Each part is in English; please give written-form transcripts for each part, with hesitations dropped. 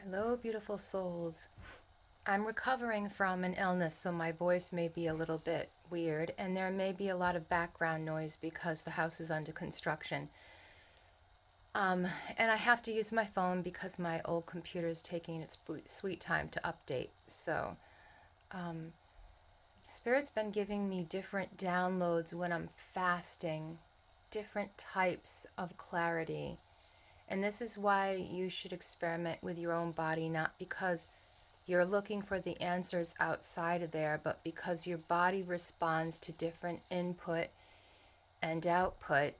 Hello, beautiful souls. I'm recovering from an illness, so my voice may be a little bit weird, and there may be a lot of background noise because the house is under construction. Um, and I have to use my phone because my old computer is taking its sweet time to update. So, um, Spirit's been giving me different downloads when I'm fasting, different types of clarity. And this is why you should experiment with your own body, not because you're looking for the answers outside of there, but because your body responds to different input and output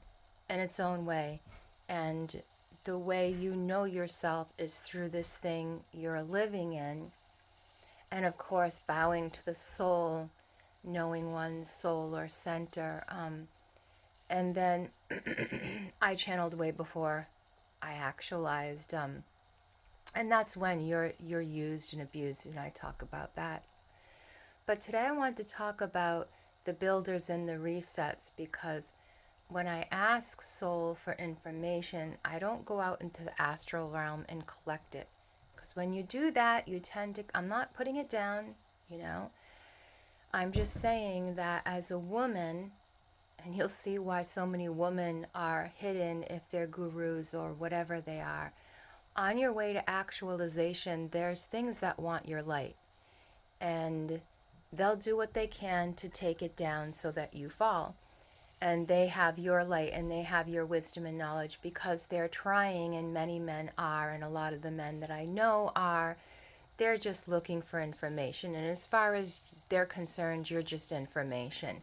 in its own way. And the way you know yourself is through this thing you're living in. And of course, bowing to the soul, knowing one's soul or center. And then I channeled way before I actualized. And that's when you're used and abused, and I talk about that. But today I want to talk about the builders and the resets, because when I ask soul for information, I don't go out into the astral realm and collect it. Because when you do that, you tend to, I'm not putting it down, you know. I'm just saying that as a woman, and you'll see why so many women are hidden if they're gurus or whatever they are. On your way to actualization, there's things that want your light. And they'll do what they can to take it down so that you fall. And they have your light and they have your wisdom and knowledge because they're trying, and many men are, and a lot of the men that I know are, they're just looking for information. And as far as they're concerned, you're just information.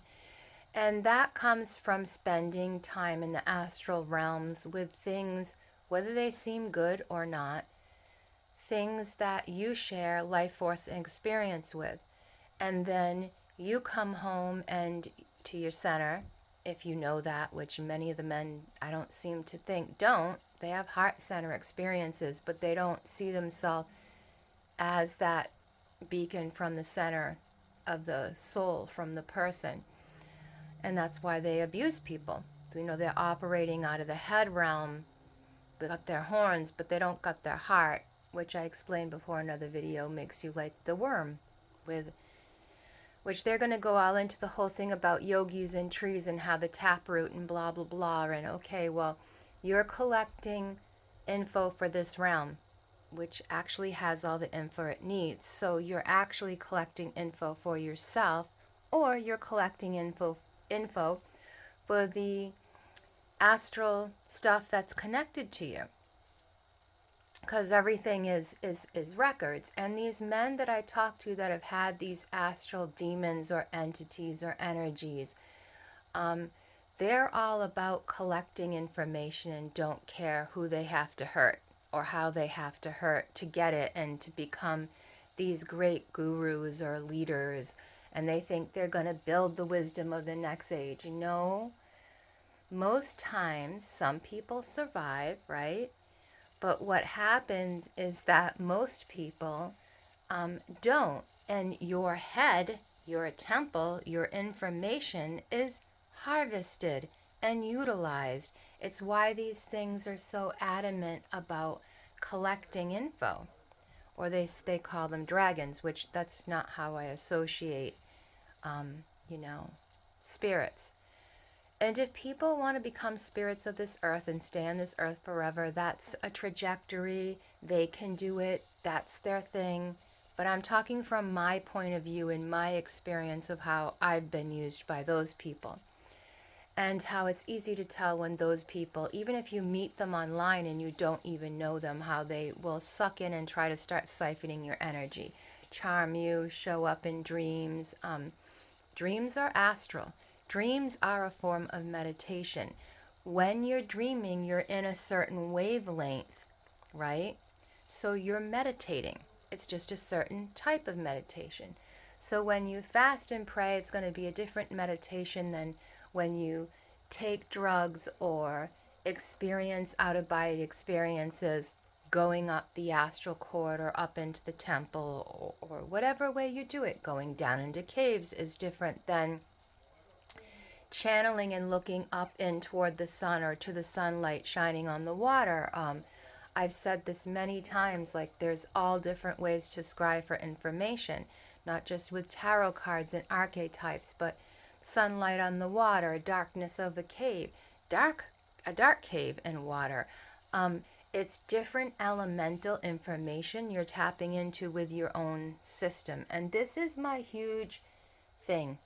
And that comes from spending time in the astral realms with things, whether they seem good or not, things that you share life force and experience with. And then you come home and to your center, if you know that, which many of the men I don't seem to think don't. They have heart center experiences, but they don't see themselves as that beacon from the center of the soul, from the person. And that's why they abuse people. You know, they're operating out of the head realm. They got their horns, but they don't got their heart, which I explained before in another video, makes you like the worm, with which they're going to go all into the whole thing about yogis and trees and how the taproot and blah blah blah. And okay, well, you're collecting info for this realm, which actually has all the info it needs. So you're actually collecting info for yourself, or you're collecting info for the astral stuff that's connected to you, because everything is records. And these men that I talk to that have had these astral demons or entities or energies, um, they're all about collecting information and don't care who they have to hurt or how they have to hurt to get it and to become these great gurus or leaders. And they think they're going to build the wisdom of the next age. No, most times some people survive, right? But what happens is that most people don't. And your head, your temple, your information is harvested and utilized. It's why these things are so adamant about collecting info. Or they call them dragons, which that's not how I associate, you know, spirits. And if people want to become spirits of this earth and stay on this earth forever, that's a trajectory. They can do it. That's their thing. But I'm talking from my point of view and my experience of how I've been used by those people. And how it's easy to tell when those people, even if you meet them online and you don't even know them, how they will suck in and try to start siphoning your energy, charm you, show up in dreams. Dreams are astral. Dreams are a form of meditation. When you're dreaming, you're in a certain wavelength, right? So you're meditating. It's just a certain type of meditation. So when you fast and pray, it's going to be a different meditation than when you take drugs or experience out of body experiences, going up the astral corridor, up into the temple, or whatever way you do it. Going down into caves is different than channeling and looking up in toward the sun or to the sunlight shining on the water. I've said this many times, like there's all different ways to scry for information, not just with tarot cards and archetypes, but sunlight on the water, darkness of a cave, a dark cave and water. Um, it's different elemental information you're tapping into with your own system. And this is my huge thing,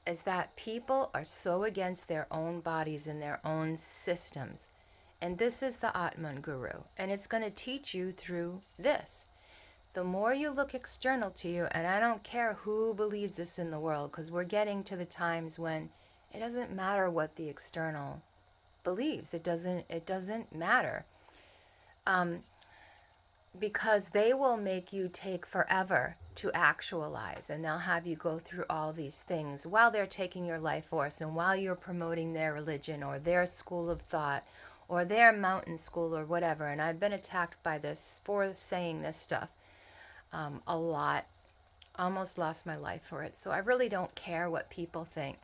is that people are so against their own bodies and their own systems. And this is the Atman Guru. And it's going to teach you through this. The more you look external to you, and I don't care who believes this in the world, because we're getting to the times when it doesn't matter what the external believes. It doesn't matter. Because they will make you take forever to actualize, and they'll have you go through all these things while they're taking your life force and while you're promoting their religion or their school of thought or their mountain school or whatever. And I've been attacked by this for saying this stuff a lot. Almost lost my life for it. So I really don't care what people think.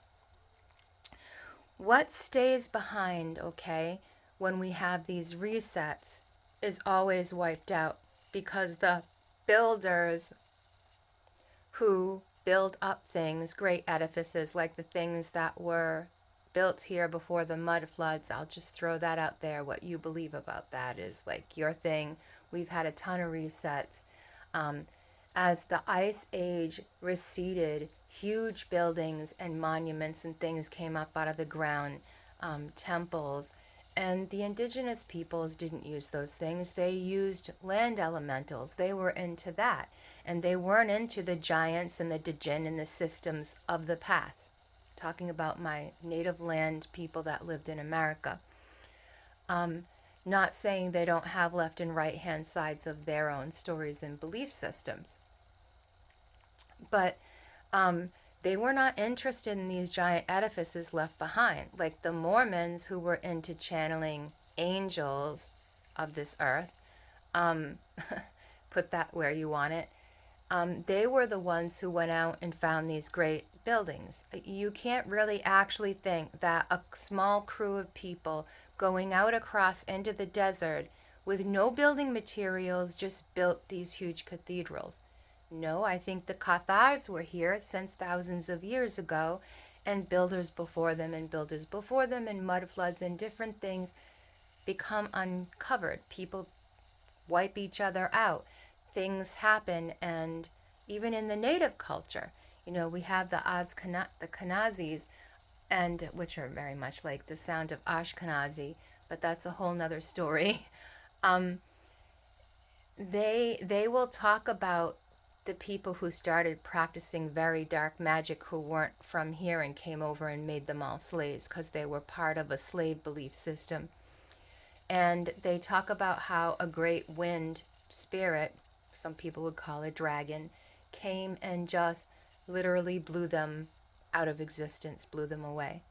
What stays behind, okay, when we have these resets is always wiped out, because the builders who build up things, great edifices like the things that were built here before the mud floods, I'll just throw that out there. What you believe about that is like your thing. We've had a ton of resets. As the ice age receded, huge buildings and monuments and things came up out of the ground, temples. And the indigenous peoples didn't use those things. They used land elementals. They were into that. And they weren't into the giants and the Djinn and the systems of the past. Talking about my native land people that lived in America. Not saying they don't have left and right hand sides of their own stories and belief systems. But they were not interested in these giant edifices left behind. Like the Mormons, who were into channeling angels of this earth, put that where you want it, they were the ones who went out and found these great buildings. You can't really actually think that a small crew of people going out across into the desert with no building materials just built these huge cathedrals. No, I think the Cathars were here since thousands of years ago, and builders before them and builders before them, and mud floods and different things become uncovered. People wipe each other out. Things happen, and even in the native culture, we have the Khanazis, and which are very much like the sound of Ashkenazi, but that's a whole nother story. They will talk about the people who started practicing very dark magic who weren't from here and came over and made them all slaves because they were part of a slave belief system. And they talk about how a great wind spirit, some people would call it dragon, came and just literally blew them out of existence, blew them away.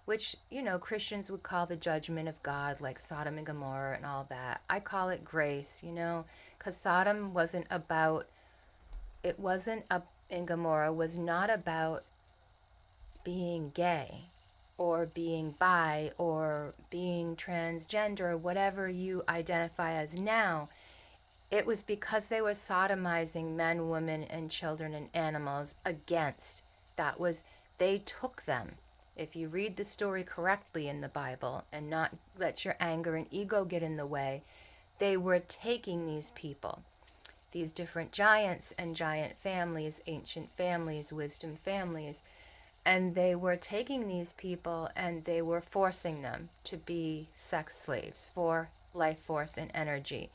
Which, Christians would call the judgment of God, like Sodom and Gomorrah and all that. I call it grace, because Sodom wasn't about, in Gomorrah was not about being gay or being bi or being transgender or whatever you identify as now. It was because they were sodomizing men, women, and children and animals against. They took them. If you read the story correctly in the Bible and not let your anger and ego get in the way, they were taking these people, these different giants and giant families, ancient families, wisdom families, and they were taking these people and they were forcing them to be sex slaves for life force and energy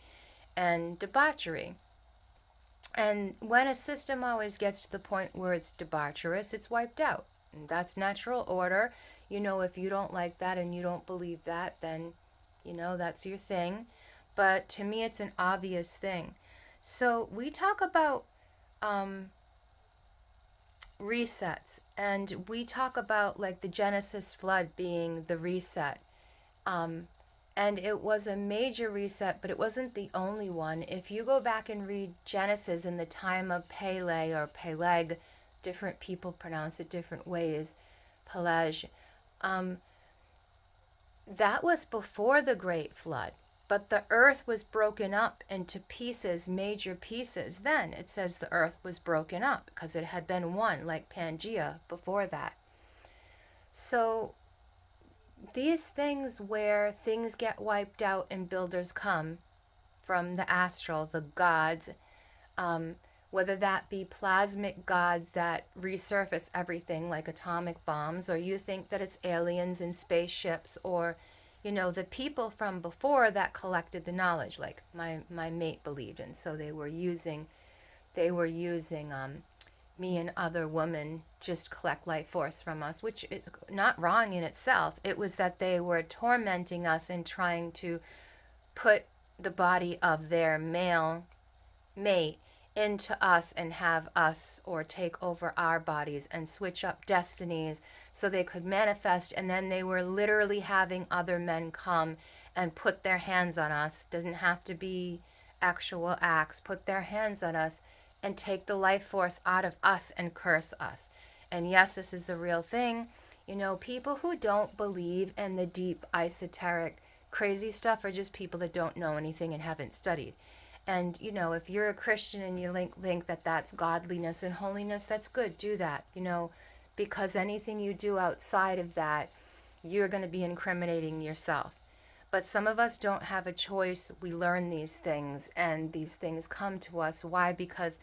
and debauchery. And when a system always gets to the point where it's debaucherous, it's wiped out. And that's natural order. If you don't like that and you don't believe that, then, that's your thing. But to me, it's an obvious thing. So we talk about resets, and we talk about like the Genesis flood being the reset. And it was a major reset, but it wasn't the only one. If you go back and read Genesis in the time of Pele or Peleg, different people pronounce it different ways, Peleg, that was before the Great Flood. But the earth was broken up into pieces, major pieces. Then it says the earth was broken up because it had been one, like Pangea before that. So these things where things get wiped out and builders come from the astral, the gods, um, whether that be plasmic gods that resurface everything like atomic bombs, or you think that it's aliens in spaceships, or the people from before that collected the knowledge, like my mate believed in. So they were using me and other women just collect life force from us, which is not wrong in itself. It was that they were tormenting us and trying to put the body of their male mate into us and have us or take over our bodies and switch up destinies so they could manifest. And then they were literally having other men come and put their hands on us. Doesn't have to be actual acts. Put their hands on us and take the life force out of us and curse us. And yes, this is a real thing. People who don't believe in the deep esoteric crazy stuff are just people that don't know anything and haven't studied. And, if you're a Christian and you think that that's godliness and holiness, that's good. Do that, because anything you do outside of that, you're going to be incriminating yourself. But some of us don't have a choice. We learn these things, and these things come to us. Why? Because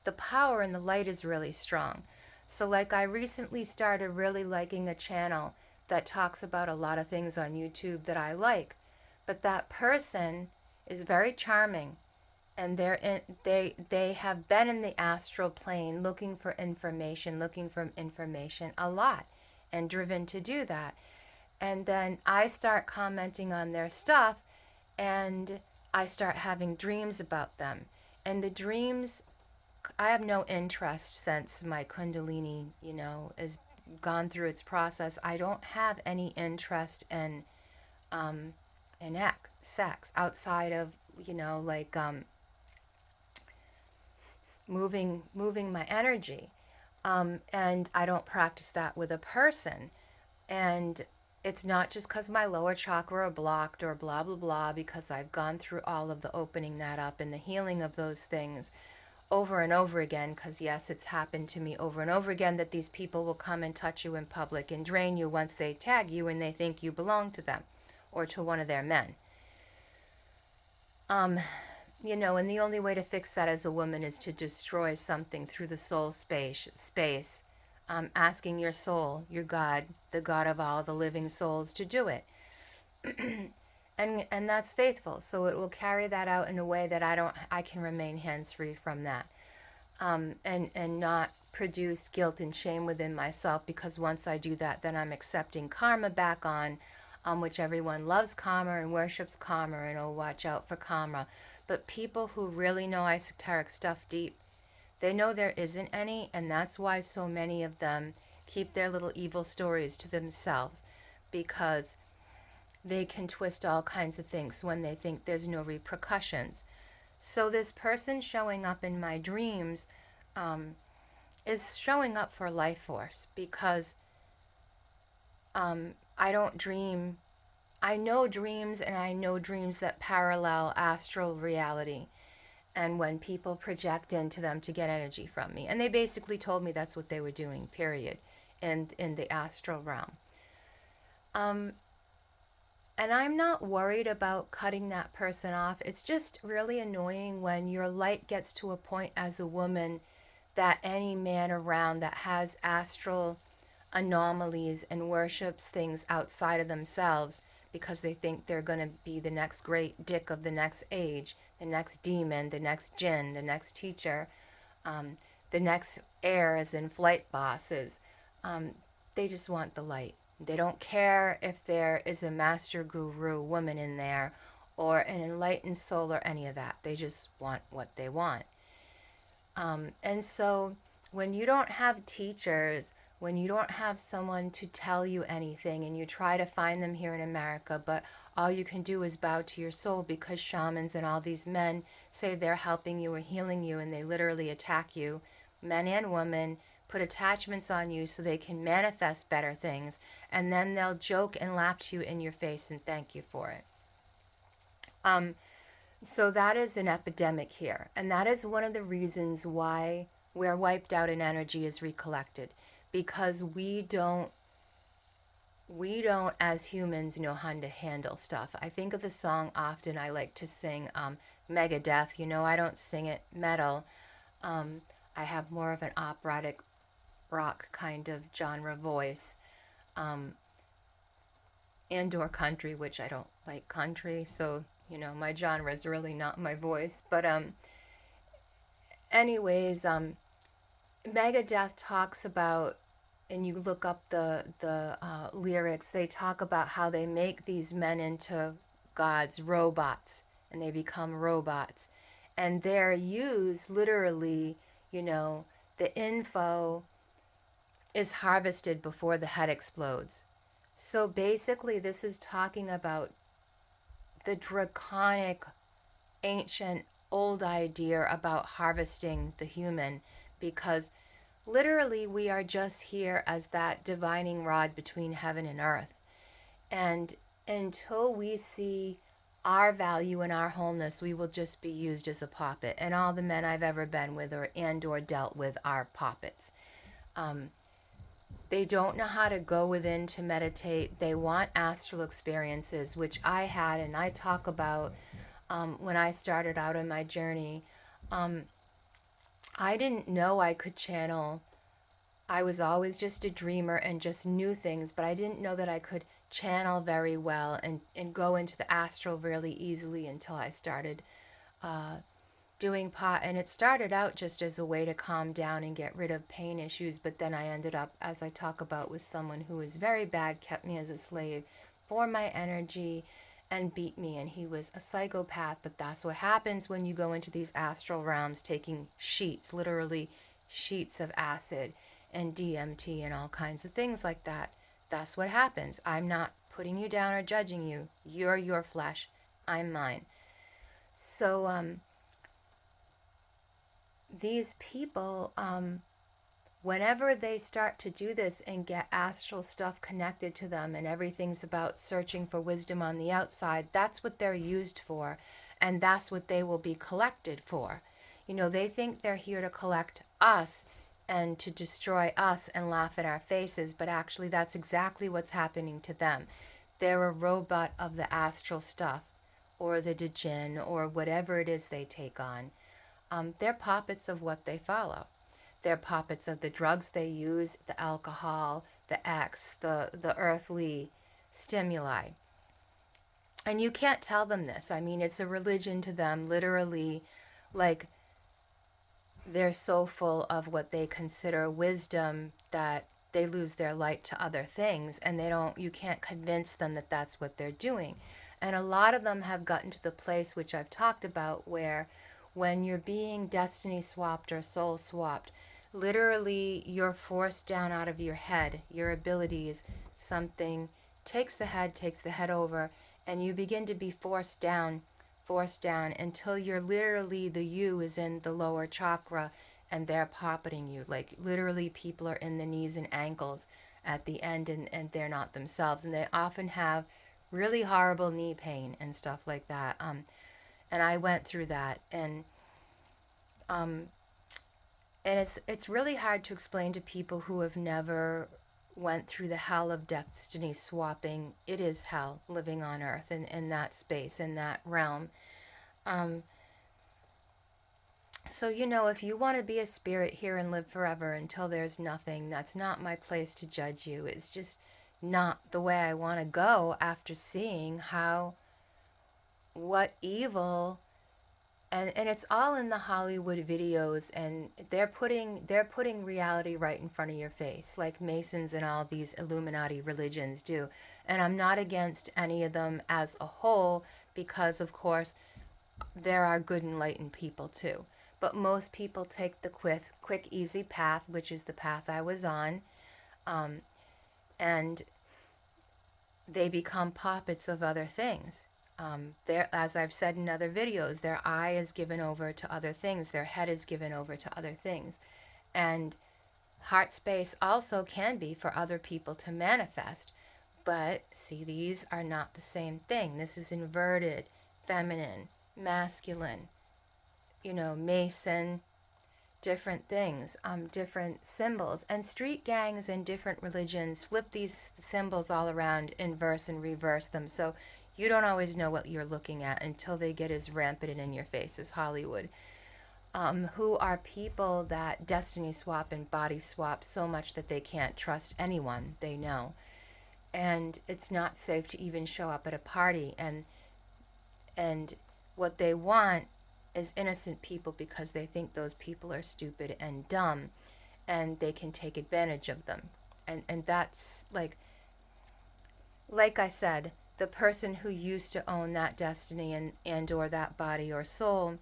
the power in the light is really strong. So, like, I recently started really liking a channel that talks about a lot of things on YouTube that I like. But that person is very charming, and they have been in the astral plane looking for information a lot, and driven to do that. And then I start commenting on their stuff, and I start having dreams about them. And the dreams, I have no interest since my Kundalini, is gone through its process. I don't have any interest in sex outside of, like moving my energy. And I don't practice that with a person. And it's not just because my lower chakra are blocked or blah, blah, blah, because I've gone through all of the opening that up and the healing of those things over and over again. Because, yes, it's happened to me over and over again that these people will come and touch you in public and drain you once they tag you and they think you belong to them or to one of their men. And the only way to fix that as a woman is to destroy something through the soul space, asking your soul, your God, the God of all the living souls, to do it. and that's faithful. So it will carry that out in a way that I can remain hands-free from that. And not produce guilt and shame within myself, because once I do that, then I'm accepting karma back on, which everyone loves karma and worships karma and oh, watch out for karma. But people who really know esoteric stuff deep, they know there isn't any, and that's why so many of them keep their little evil stories to themselves, because they can twist all kinds of things when they think there's no repercussions. So this person showing up in my dreams is showing up for life force, because I don't dream. I know dreams, and I know dreams that parallel astral reality, and when people project into them to get energy from me. And they basically told me that's what they were doing, period, in the astral realm. And I'm not worried about cutting that person off. It's just really annoying when your light gets to a point as a woman that any man around that has astral anomalies and worships things outside of themselves because they think they're going to be the next great dick of the next age, the next demon, the next jinn, the next teacher, the next heirs and flight bosses. They just want the light. They don't care if there is a master guru woman in there or an enlightened soul or any of that. They just want what they want. And so when you don't have teachers, when you don't have someone to tell you anything, and you try to find them here in America, but all you can do is bow to your soul because shamans and all these men say they're helping you or healing you, and they literally attack you, men and women, put attachments on you so they can manifest better things, and then they'll joke and laugh to you in your face and thank you for it. So that is an epidemic here. And that is one of the reasons why we're wiped out and energy is recollected. Because we don't as humans know how to handle stuff. I think of the song often I like to sing, Megadeth. I don't sing it metal. Um, I have more of an operatic rock kind of genre voice, um, and or country, which I don't like country. So, my genre is really not my voice. But anyways, Megadeth talks about, and you look up the lyrics, they talk about how they make these men into gods, robots, and they become robots. And they're used literally, you know, the info is harvested before the head explodes. So basically, this is talking about the draconic, ancient, old idea about harvesting the human, because literally, we are just here as that divining rod between heaven and earth. And until we see our value and our wholeness, we will just be used as a puppet. And all the men I've ever been with or dealt with are puppets. Um, they don't know how to go within to meditate. They want astral experiences, which I had, and I talk about when I started out on my journey. Um, I didn't know I could channel. I was always just a dreamer and just knew things, but I didn't know that I could channel very well and go into the astral really easily until I started uh, doing pot. And it started out just as a way to calm down and get rid of pain issues, but then I ended up, as I talk about, with someone who was very bad, kept me as a slave for my energy and beat me. And he was a psychopath, but that's what happens when you go into these astral realms taking sheets, literally sheets of acid and DMT and all kinds of things like that. That's what happens. I'm not putting you down or judging you. You're your flesh. I'm mine. So these people, whenever they start to do this and get astral stuff connected to them, and everything's about searching for wisdom on the outside, that's what they're used for. And that's what they will be collected for. They think they're here to collect us and to destroy us and laugh in our faces, but actually that's exactly what's happening to them. They're a robot of the astral stuff, or the Djinn, or whatever it is they take on. They're puppets of what they follow. They're puppets of the drugs they use, the alcohol, the X, the earthly stimuli. And you can't tell them this. I mean, it's a religion to them, literally, like they're so full of what they consider wisdom that they lose their light to other things, and you can't convince them that that's what they're doing. And a lot of them have gotten to the place which I've talked about, where when you're being destiny swapped or soul swapped, literally you're forced down out of your head. Your abilities, something takes the head over, and you begin to be forced down until you're literally, the you is in the lower chakra and they're puppeting you. Like literally people are in the knees and ankles at the end, and they're not themselves. And they often have really horrible knee pain and stuff like that. And I went through that, um, and it's really hard to explain to people who have never went through the hell of destiny swapping. It is hell living on earth in that space, in that realm. Um, so, if you want to be a spirit here and live forever until there's nothing, that's not my place to judge you. It's just not the way I want to go after seeing what evil. And it's all in the Hollywood videos, and they're putting reality right in front of your face, like Masons and all these Illuminati religions do. And I'm not against any of them as a whole, because of course there are good enlightened people too. But most people take the quick easy path, which is the path I was on, um, and they become puppets of other things. As I've said in other videos, their eye is given over to other things. Their head is given over to other things. And heart space also can be for other people to manifest. But see, these are not the same thing. This is inverted feminine, masculine, Mason, different things, different symbols. And street gangs in different religions flip these symbols all around, inverse and reverse them. So you don't always know what you're looking at until they get as rampant in your face as Hollywood. Who are people that destiny swap and body swap so much that they can't trust anyone they know. And it's not safe to even show up at a party. And what they want is innocent people because they think those people are stupid and dumb and they can take advantage of them. And that's like I said, the person who used to own that destiny and or that body or soul,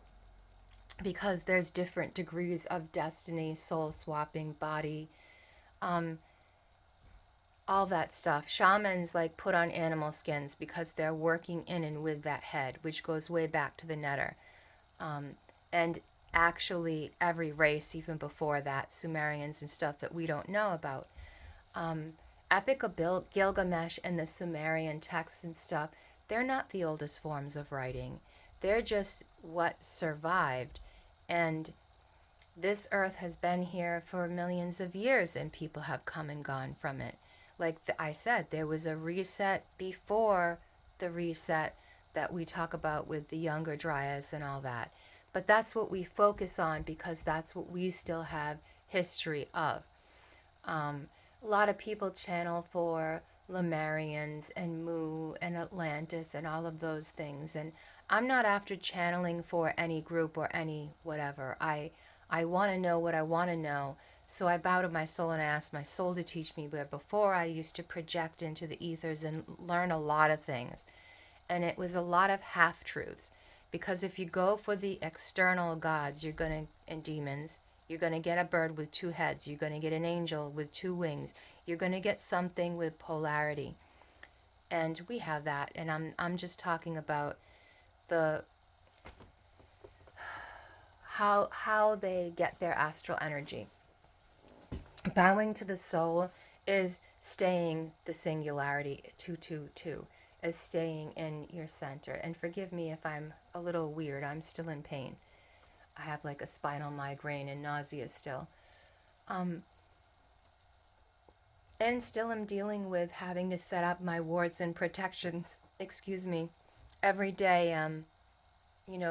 because there's different degrees of destiny, soul swapping, body, um, all that stuff. Shamans put on animal skins because they're working in and with that head, which goes way back to the netter. And actually, every race, even before that, Sumerians and stuff that we don't know about. Epic of Gilgamesh and the Sumerian texts and stuff, they're not the oldest forms of writing. They're just what survived. And this earth has been here for millions of years, and people have come and gone from it. Like I said, there was a reset before the reset that we talk about with the younger Dryads and all that. But that's what we focus on because that's what we still have history of. A lot of people channel for Lemurians and Mu and Atlantis and all of those things. And I'm not after channeling for any group or any whatever. I want to know what I want to know. So I bow to my soul and I ask my soul to teach me. But before, I used to project into the ethers and learn a lot of things. And it was a lot of half-truths. Because if you go for the external gods, and demons, you're going to get a bird with two heads. You're going to get an angel with two wings. You're going to get something with polarity. And we have that. And I'm just talking about the how they get their astral energy. Bowing to the soul is staying the singularity 222, is staying in your center. And forgive me if I'm a little weird. I'm still in pain. I have a spinal migraine and nausea still. And still am dealing with having to set up my wards and protections, every day,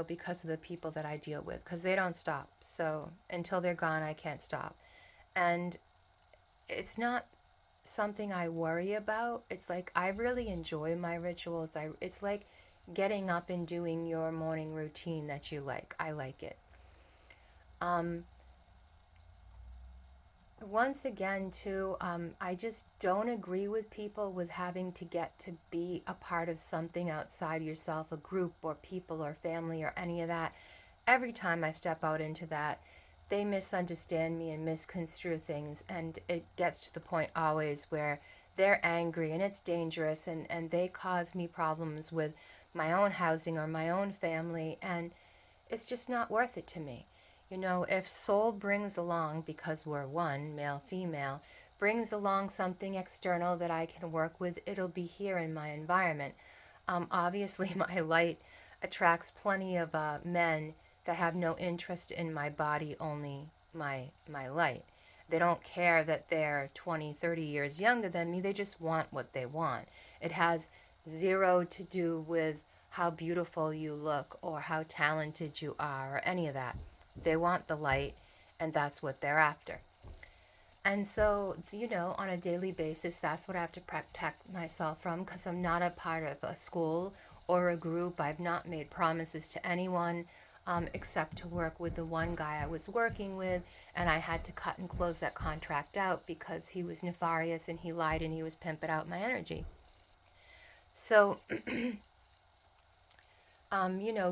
because of the people that I deal with, because they don't stop. So until they're gone, I can't stop. And it's not something I worry about. It's I really enjoy my rituals. It's like getting up and doing your morning routine that you like. I like it. Once again, too, I just don't agree with people with having to get to be a part of something outside yourself, a group or people or family or any of that. Every time I step out into that, they misunderstand me and misconstrue things, and it gets to the point always where they're angry and it's dangerous, and they cause me problems with my own housing or my own family, and it's just not worth it to me. If soul brings along, because we're one, male, female, brings along something external that I can work with, it'll be here in my environment. Obviously, my light attracts plenty of men that have no interest in my body, only my light. They don't care that they're 20, 30 years younger than me. They just want what they want. It has zero to do with how beautiful you look or how talented you are or any of that. They want the light, and that's what they're after. And so, on a daily basis, that's what I have to protect myself from, because I'm not a part of a school or a group. I've not made promises to anyone except to work with the one guy I was working with, and I had to cut and close that contract out because he was nefarious and he lied and he was pimping out my energy. So,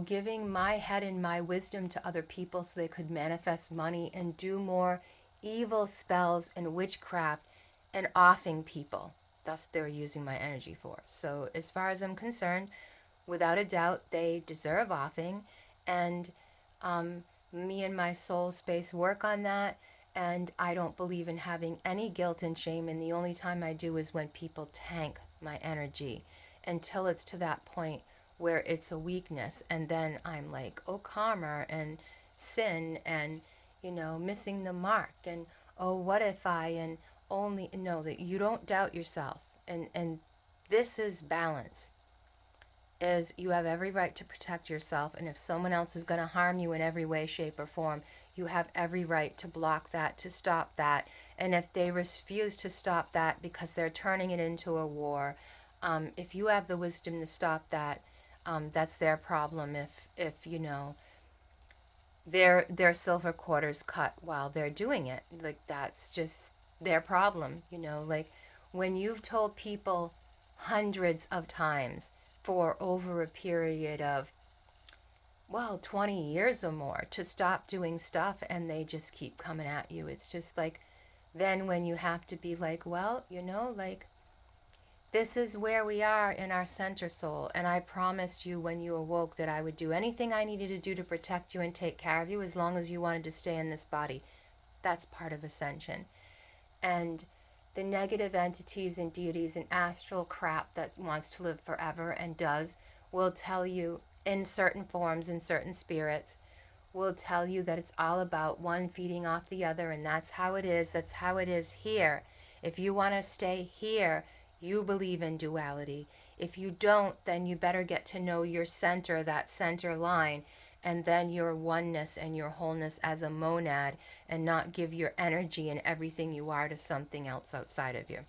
giving my head and my wisdom to other people so they could manifest money and do more evil spells and witchcraft and offing people. That's what they were using my energy for. So as far as I'm concerned, without a doubt, they deserve offing. And me and my soul space work on that. And I don't believe in having any guilt and shame. And the only time I do is when people tank my energy, until it's to that point where it's a weakness. And then I'm like, oh, karma and sin and, missing the mark. And, oh, what if I, and only, no, that you don't doubt yourself. And this is balance, is you have every right to protect yourself. And if someone else is going to harm you in every way, shape, or form, you have every right to block that, to stop that. And if they refuse to stop that because they're turning it into a war, if you have the wisdom to stop that, that's their problem. If their silver quarters cut while they're doing it, like that's just their problem. Like when you've told people hundreds of times for over a period of 20 years or more to stop doing stuff and they just keep coming at you. It's just like, then when you have to be like, like, this is where we are in our center soul. And I promised you when you awoke that I would do anything I needed to do to protect you and take care of you as long as you wanted to stay in this body. That's part of ascension. And the negative entities and deities and astral crap that wants to live forever and does will tell you in certain forms, in certain spirits, will tell you that it's all about one feeding off the other, and that's how it is. That's how it is here. If you want to stay here, you believe in duality. If you don't, then you better get to know your center, that center line, and then your oneness and your wholeness as a monad, and not give your energy and everything you are to something else outside of you.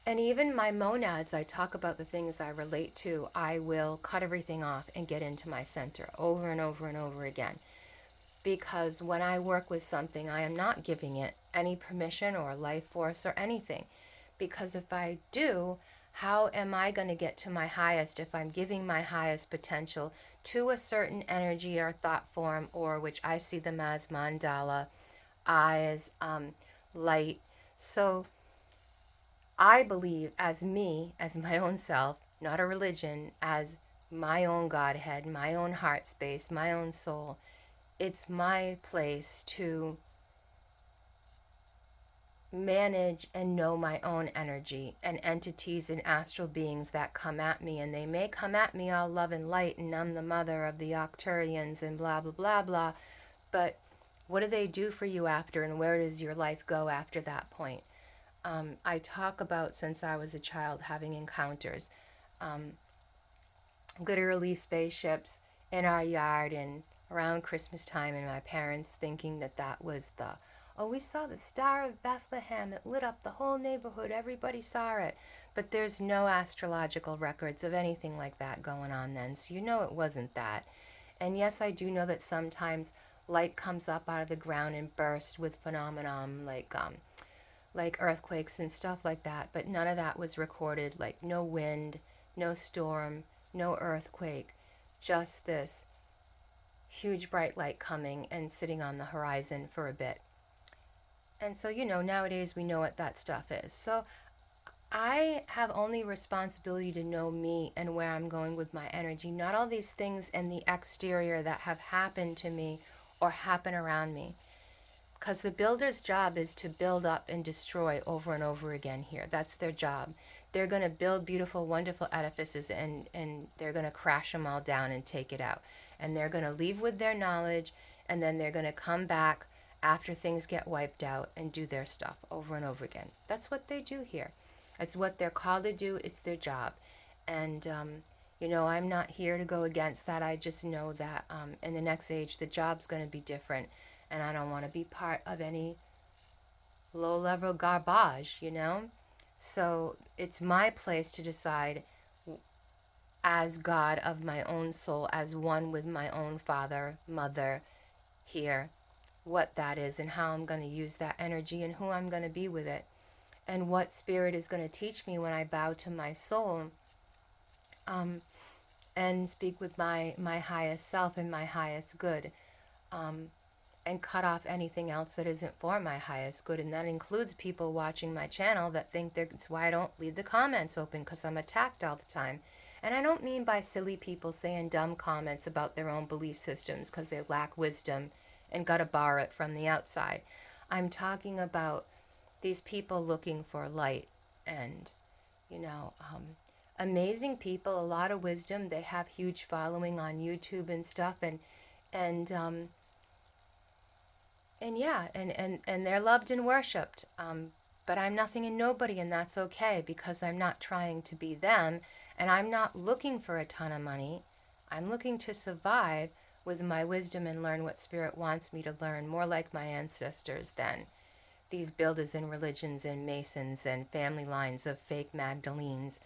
And even my monads, I talk about the things I relate to. I will cut everything off and get into my center over and over and over again. Because when I work with something, I am not giving it any permission or life force or anything. Because if I do, how am I going to get to my highest if I'm giving my highest potential to a certain energy or thought form, or which I see them as mandala, eyes, light. So I believe as me, as my own self, not a religion, as my own Godhead, my own heart space, my own soul. It's my place to manage and know my own energy and entities and astral beings that come at me. And they may come at me all love and light, and I'm the mother of the Octurians and blah, blah, blah, blah. But what do they do for you after, and where does your life go after that point? I talk about, since I was a child, having encounters, literally spaceships in our yard and around Christmas time, and my parents thinking that that was we saw the Star of Bethlehem. It lit up the whole neighborhood. Everybody saw it. But there's no astrological records of anything like that going on then, so it wasn't that. And yes, I do know that sometimes light comes up out of the ground and bursts with phenomenon like earthquakes and stuff like that, but none of that was recorded. Like no wind, no storm, no earthquake, just this huge bright light coming and sitting on the horizon for a bit. And so, nowadays we know what that stuff is. So I have only responsibility to know me and where I'm going with my energy, not all these things in the exterior that have happened to me or happen around me. Because the builder's job is to build up and destroy over and over again here. That's their job. They're going to build beautiful, wonderful edifices, and they're going to crash them all down and take it out. And they're going to leave with their knowledge, and then they're going to come back after things get wiped out and do their stuff over and over again. That's what they do here. It's what they're called to do. It's their job. And, I'm not here to go against that. I just know that in the next age, the job's going to be different. And I don't want to be part of any low-level garbage, So it's my place to decide, as God of my own soul, as one with my own father, mother here, what that is and how I'm going to use that energy and who I'm going to be with it. And what spirit is going to teach me when I bow to my soul and speak with my highest self and my highest good. And cut off anything else that isn't for my highest good. And that includes people watching my channel that think that's why I don't leave the comments open, because I'm attacked all the time. And I don't mean by silly people saying dumb comments about their own belief systems because they lack wisdom and got to borrow it from the outside. I'm talking about these people looking for light and, amazing people, a lot of wisdom. They have huge following on YouTube and stuff, and and yeah, and they're loved and worshipped. But I'm nothing and nobody, and that's okay because I'm not trying to be them, and I'm not looking for a ton of money. I'm looking to survive with my wisdom and learn what Spirit wants me to learn, more like my ancestors than these builders and religions and masons and family lines of fake Magdalena,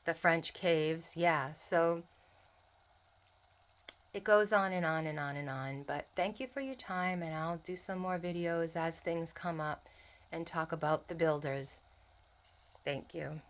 the French caves. Yeah, so it goes on and on and on and on. But thank you for your time, and I'll do some more videos as things come up and talk about the builders. Thank you.